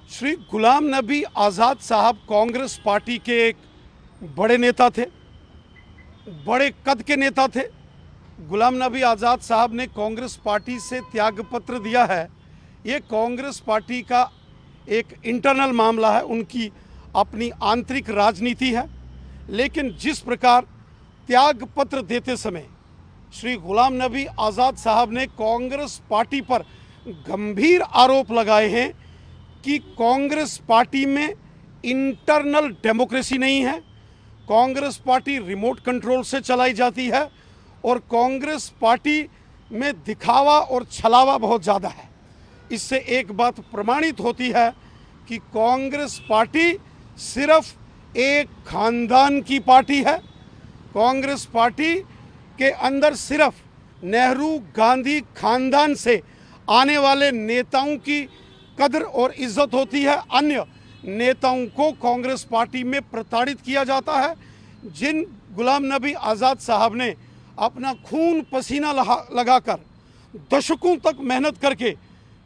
श्री गुलाम नबी आज़ाद साहब कांग्रेस पार्टी के एक बड़े नेता थे, बड़े कद के नेता थे। गुलाम नबी आज़ाद साहब ने कांग्रेस पार्टी से त्यागपत्र दिया है। ये कांग्रेस पार्टी का एक इंटरनल मामला है, उनकी अपनी आंतरिक राजनीति है। लेकिन जिस प्रकार त्यागपत्र देते समय श्री गुलाम नबी आज़ाद साहब ने कांग्रेस पार्टी पर गंभीर आरोप लगाए हैं कि कांग्रेस पार्टी में इंटरनल डेमोक्रेसी नहीं है, कांग्रेस पार्टी रिमोट कंट्रोल से चलाई जाती है और कांग्रेस पार्टी में दिखावा और छलावा बहुत ज़्यादा है। इससे एक बात प्रमाणित होती है कि कांग्रेस पार्टी सिर्फ एक खानदान की पार्टी है। कांग्रेस पार्टी के अंदर सिर्फ नेहरू गांधी खानदान से आने वाले नेताओं की कदर और इज्जत होती है। अन्य नेताओं को कांग्रेस पार्टी में प्रताड़ित किया जाता है। जिन गुलाम नबी आज़ाद साहब ने अपना खून पसीना लगाकर दशकों तक मेहनत करके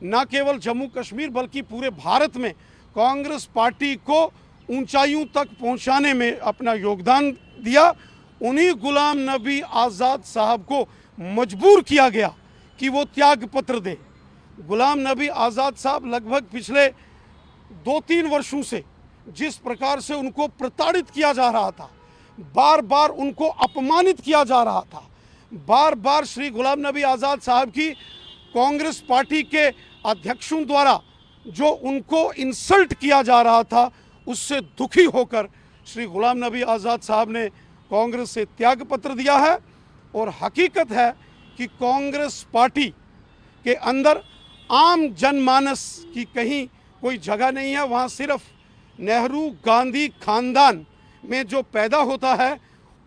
न केवल जम्मू कश्मीर बल्कि पूरे भारत में कांग्रेस पार्टी को ऊंचाइयों तक पहुंचाने में अपना योगदान दिया, उन्हीं गुलाम नबी आज़ाद साहब को मजबूर किया गया कि वो त्यागपत्र दें। गुलाम नबी आज़ाद साहब लगभग पिछले 2-3 वर्षों से जिस प्रकार से उनको प्रताड़ित किया जा रहा था, बार बार उनको अपमानित किया जा रहा था, बार बार श्री गुलाम नबी आज़ाद साहब की कांग्रेस पार्टी के अध्यक्षों द्वारा जो उनको इंसल्ट किया जा रहा था, उससे दुखी होकर श्री गुलाम नबी आज़ाद साहब ने कांग्रेस से त्यागपत्र दिया है। और हकीकत है कि कांग्रेस पार्टी के अंदर आम जनमानस की कहीं कोई जगह नहीं है। वहाँ सिर्फ नेहरू गांधी खानदान में जो पैदा होता है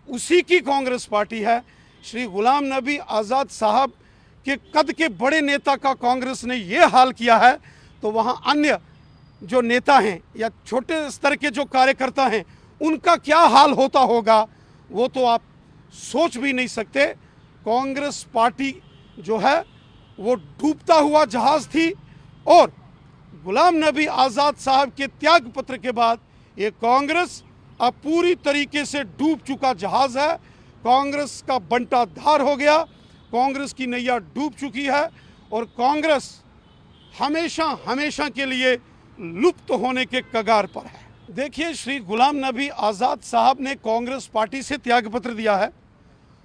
उसी की कांग्रेस पार्टी है। श्री गुलाम नबी आज़ाद साहब के कद के बड़े नेता का कांग्रेस ने ये हाल किया है, तो वहाँ अन्य जो नेता हैं या छोटे स्तर के जो कार्यकर्ता हैं उनका क्या हाल होता होगा, वो तो आप सोच भी नहीं सकते। कांग्रेस पार्टी जो है वो डूबता हुआ जहाज़ थी और गुलाम नबी आज़ाद साहब के त्यागपत्र के बाद ये कांग्रेस अब पूरी तरीके से डूब चुका जहाज़ है। कांग्रेस का बंटाधार हो गया, कांग्रेस की नैया डूब चुकी है और कांग्रेस हमेशा हमेशा के लिए लुप्त होने के कगार पर है। देखिए, श्री गुलाम नबी आज़ाद साहब ने कांग्रेस पार्टी से त्यागपत्र दिया है।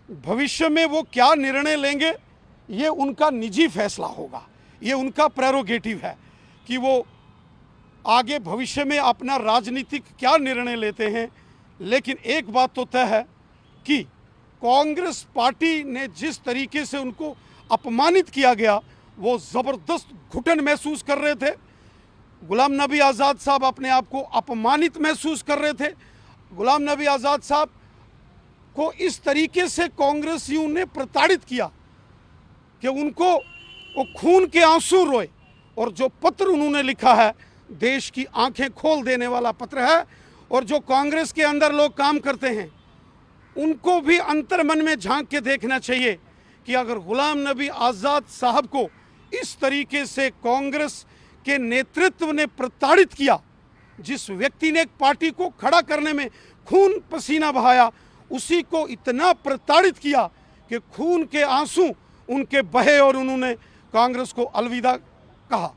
भविष्य में वो क्या निर्णय लेंगे ये उनका निजी फैसला होगा, ये उनका प्रेरोगेटिव है कि वो आगे भविष्य में अपना राजनीतिक क्या निर्णय लेते हैं। लेकिन एक बात तो तय है कि कांग्रेस पार्टी ने जिस तरीके से उनको अपमानित किया गया, वो ज़बरदस्त घुटन महसूस कर रहे थे। गुलाम नबी आज़ाद साहब अपने आप को अपमानित महसूस कर रहे थे। गुलाम नबी आज़ाद साहब को इस तरीके से कांग्रेसियों ने प्रताड़ित किया कि उनको वो खून के आंसू रोए। और जो पत्र उन्होंने लिखा है, देश की आंखें खोल देने वाला पत्र है। और जो कांग्रेस के अंदर लोग काम करते हैं उनको भी अंतर्मन में झांक के देखना चाहिए कि अगर गुलाम नबी आज़ाद साहब को इस तरीके से कांग्रेस के नेतृत्व ने प्रताड़ित किया, जिस व्यक्ति ने एक पार्टी को खड़ा करने में खून पसीना बहाया, उसी को इतना प्रताड़ित किया कि खून के आंसू उनके बहे और उन्होंने कांग्रेस को अलविदा कहा।